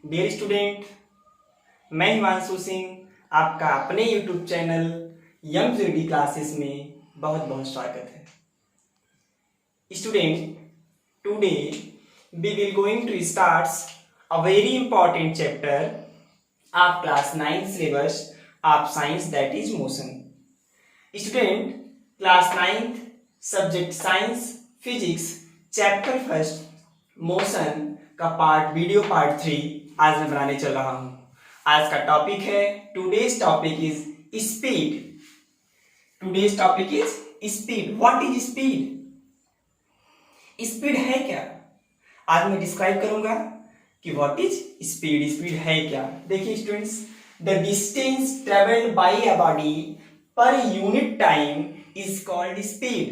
Dear student, मैं हिमांशु सिंह आपका अपने यूट्यूब चैनल एमजेडी क्लासेस में बहुत बहुत स्वागत है। Student, today we will going to start a very important chapter of class 9 syllabus of science, that is motion. Student, class 9 subject science physics chapter first motion का video part 3 आज मैं बनाने चल रहा हूं। आज का टॉपिक है, today's topic is speed. Today's topic is speed. What is speed? Speed है क्या? आज मैं डिस्क्राइब करूंगा कि व्हाट इज स्पीड। स्पीड है क्या? देखिए students, the distance travelled by a body per unit time is called speed.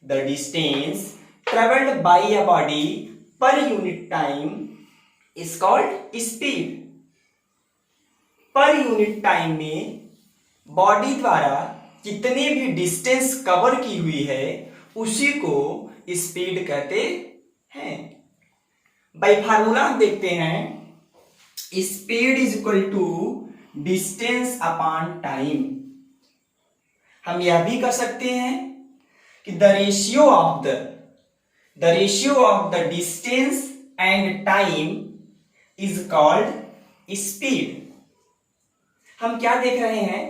The distance traveled by a body per unit time is called speed। पर यूनिट टाइम में body द्वारा कितने भी distance cover की हुई है उसी को स्पीड कहते हैं। बाय फार्मूला हम देखते हैं, speed is equal to distance upon time. हम यह भी कर सकते हैं कि the ratio of the distance and time is called speed। हम क्या देख रहे हैं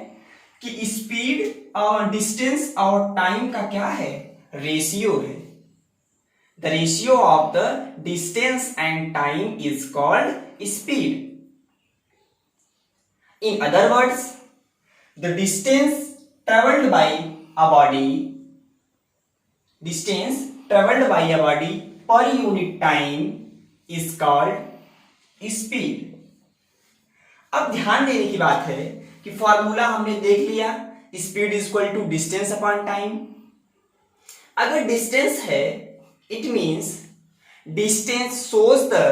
कि स्पीड और डिस्टेंस और टाइम का क्या है? रेशियो है। The ratio of the distance and time is called speed. In other words, the distance travelled by a body, distance traveled by a body per unit time is called speed। अब ध्यान देने की बात है कि formula हमने देख लिया, speed is equal to distance upon time. अगर डिस्टेंस है, it means distance shows the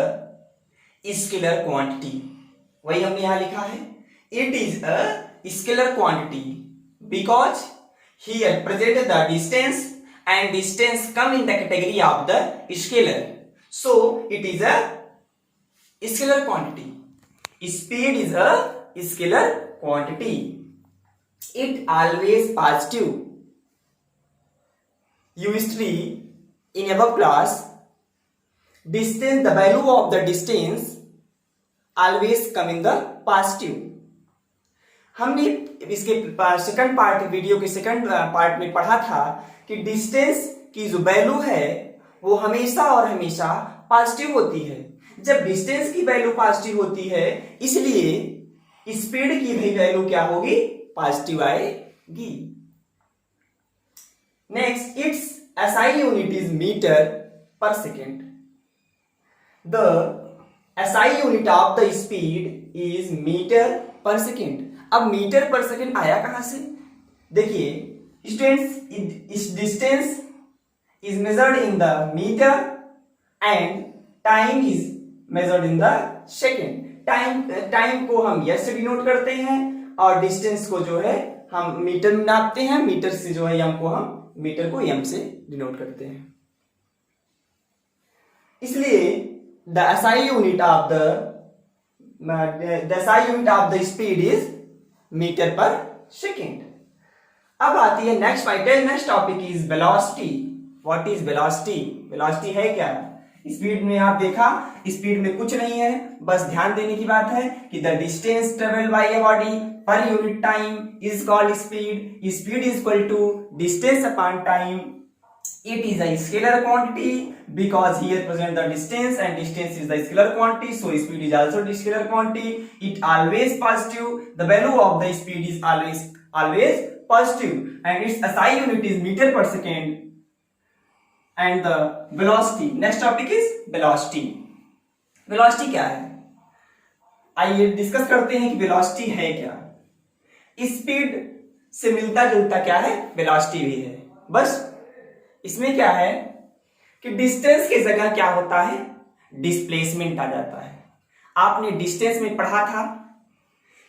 scalar quantity. वही हमने यहां लिखा है, it is a scalar quantity because here present the distance and distance come in the category of the scalar, so it is a scalar quantity। speed is a scalar quantity, it always positive। you study in above class, distance, the value of the distance always come in the positive। हमने इसके second part, video के second part में पढ़ा था कि distance की जो value है वो हमेशा और हमेशा पॉजिटिव होती है। जब डिस्टेंस की वैल्यू पॉजिटिव होती है, इसलिए स्पीड की भी वैल्यू क्या होगी? पॉजिटिव आएगी। Next, it's SI unit is metre per second. The SI unit of the speed is metre per second. अब मीटर पर सेकेंड आया कहां से? देखिए स्टूडेंट्स, इस distance is measured in the metre and time is measured in the second. Time को हम S से denote करते हैं और डिस्टेंस को जो है हम मीटर में नापते हैं। मीटर से जो है हम मीटर को एम से डिनोट करते हैं। इसलिए the SI unit of the speed is metre per second. अब आती है next fighter. Next topic is velocity. What is velocity? Velocity है क्या? स्पीड में आप देखा, स्पीड में कुछ नहीं है, बस ध्यान देने की बात है कि the distance travelled by a body per unit time is called speed. Speed is equal to distance upon time. It is a scalar quantity because here present the distance and distance is the scalar quantity, so speed is also the scalar quantity, it always positive, the value of the speed is always positive and its SI unit is meter per second। and the velocity, next topic is velocity। velocity क्या है? आइए discuss करते हैं कि velocity है क्या। Speed से मिलता जुलता क्या है? velocity भी है। बस इसमें क्या है कि डिस्टेंस की जगह क्या होता है? डिस्प्लेसमेंट आ जाता है। आपने डिस्टेंस में पढ़ा था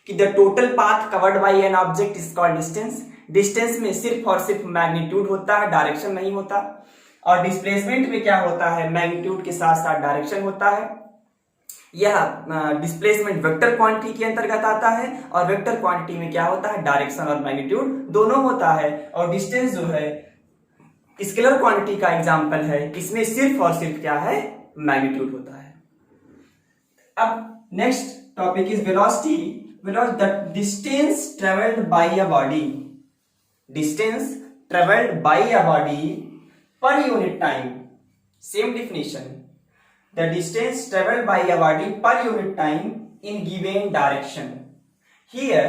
कि the total path covered by an object is called distance. Distance में सिर्फ और सिर्फ मैग्नीट्यूड होता है, डायरेक्शन नहीं होता। और डिस्प्लेसमेंट में क्या होता है? मैग्नीट्यूड के साथ साथ डायरेक्शन होता है। यह डिस्प्लेसमेंट वेक्टर क्वांटिटी के अंतर्गत आता है, और वेक्टर क्वांटिटी में क्या होता है, डायरेक्शन और मैग्नीट्यूड दोनों होता है। और डिस्टेंस जो है स्केलर क्वांटिटी का एग्जांपल है, इसमें सिर्फ और सिर्फ क्या है, मैग्नीट्यूड होता है। अब next topic is velocity. The distance travelled by a body, distance travelled by a body per unit time, same definition, the distance traveled by a body per unit time in given direction. Here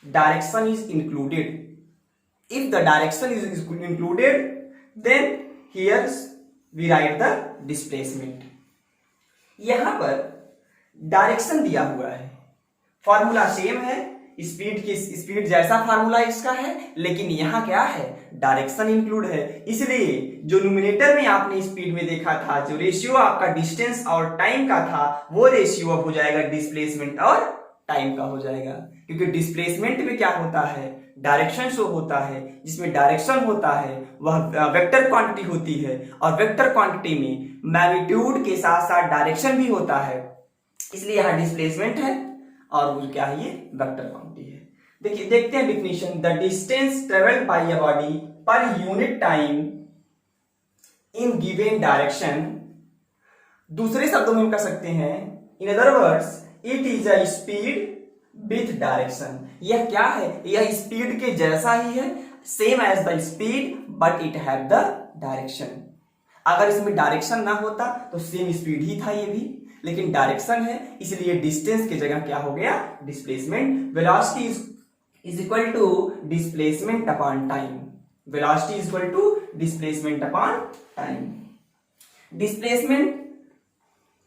direction is included. If the direction is included, then here we write the displacement. यहां पर direction दिया हुआ है, formula same है, speed जैसा formula इसका है, लेकिन यहाँ क्या है, डायरेक्शन इंक्लूड है। इसलिए जो न्यूमिनेटर में आपने स्पीड में देखा था, जो रेशियो आपका डिस्टेंस और टाइम का था, वो रेशियो अब हो जाएगा डिस्प्लेसमेंट और टाइम का हो जाएगा। क्योंकि डिस्प्लेसमेंट में क्या होता है, डायरेक्शन शो होता है, जिसमें डायरेक्शन होता है वह वेक्टर क्वांटिटी होती है, और वेक्टर क्वांटिटी में मैग्नीट्यूड के साथ साथ डायरेक्शन भी होता है, इसलिए यहाँ डिस्प्लेसमेंट है और वो क्या है, ये वेक्टर क्वांटिटी है। देखिए देखते हैं definition. The distance travelled by a body per unit time in given direction, दूसरे शब्दों में हम कह सकते हैं, in other words it is a speed with direction. यह क्या है, यह स्पीड के जैसा ही है, same as the speed but it have the direction. अगर इसमें डायरेक्शन ना होता तो सेम स्पीड ही था ये भी, लेकिन डायरेक्शन है इसलिए डिस्टेंस की जगह क्या हो गया, displacement. Velocity is equal to displacement upon time, velocity is equal to displacement upon time. Displacement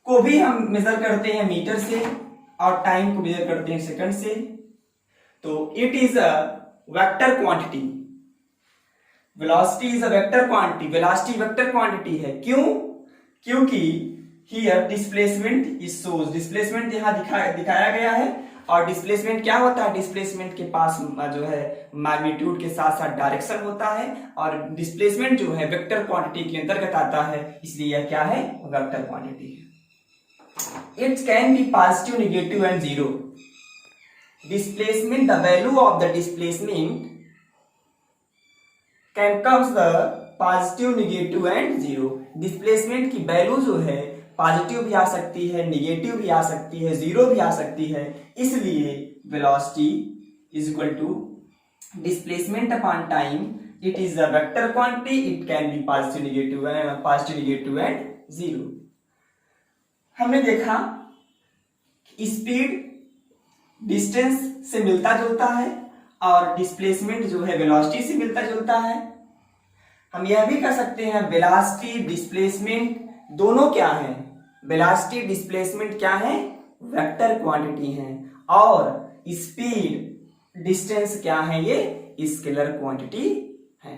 को भी हम मेजर करते हैं मीटर से, और टाइम को मेजर करते हैं सेकंड से। तो it is a vector quantity, velocity is a vector quantity, velocity vector quantity है। क्यों, क्योंकि here displacement is shows, displacement यहां दिखाया गया है, और डिस्प्लेसमेंट क्या होता है, डिस्प्लेसमेंट के पास जो है मैग्नीट्यूड के साथ साथ डायरेक्शन होता है, और डिस्प्लेसमेंट जो है वेक्टर क्वांटिटी के अंतर्गत आता है, इसलिए यह क्या है, वेक्टर क्वांटिटी है। It can be positive, negative and zero. Displacement, the value of the displacement can comes the positive, negative and zero. Displacement की वैल्यू जो है पॉजिटिव भी आ सकती है, नेगेटिव भी आ सकती है, जीरो भी आ सकती है, इसलिए velocity is equal to displacement upon time. It is a vector quantity, it can be positive, negative and zero. हमने देखा स्पीड डिस्टेंस से मिलता जुलता है, और डिस्प्लेसमेंट जो है वेलोसिटी से मिलता जुलता है। हम यह भी कह सकते हैं वेलोसिटी डिस्प्लेसमेंट दोनों क्या है, वेलोसिटी डिस्प्लेसमेंट क्या है, वेक्टर क्वांटिटी है, और स्पीड डिस्टेंस क्या है, ये स्केलर क्वांटिटी है।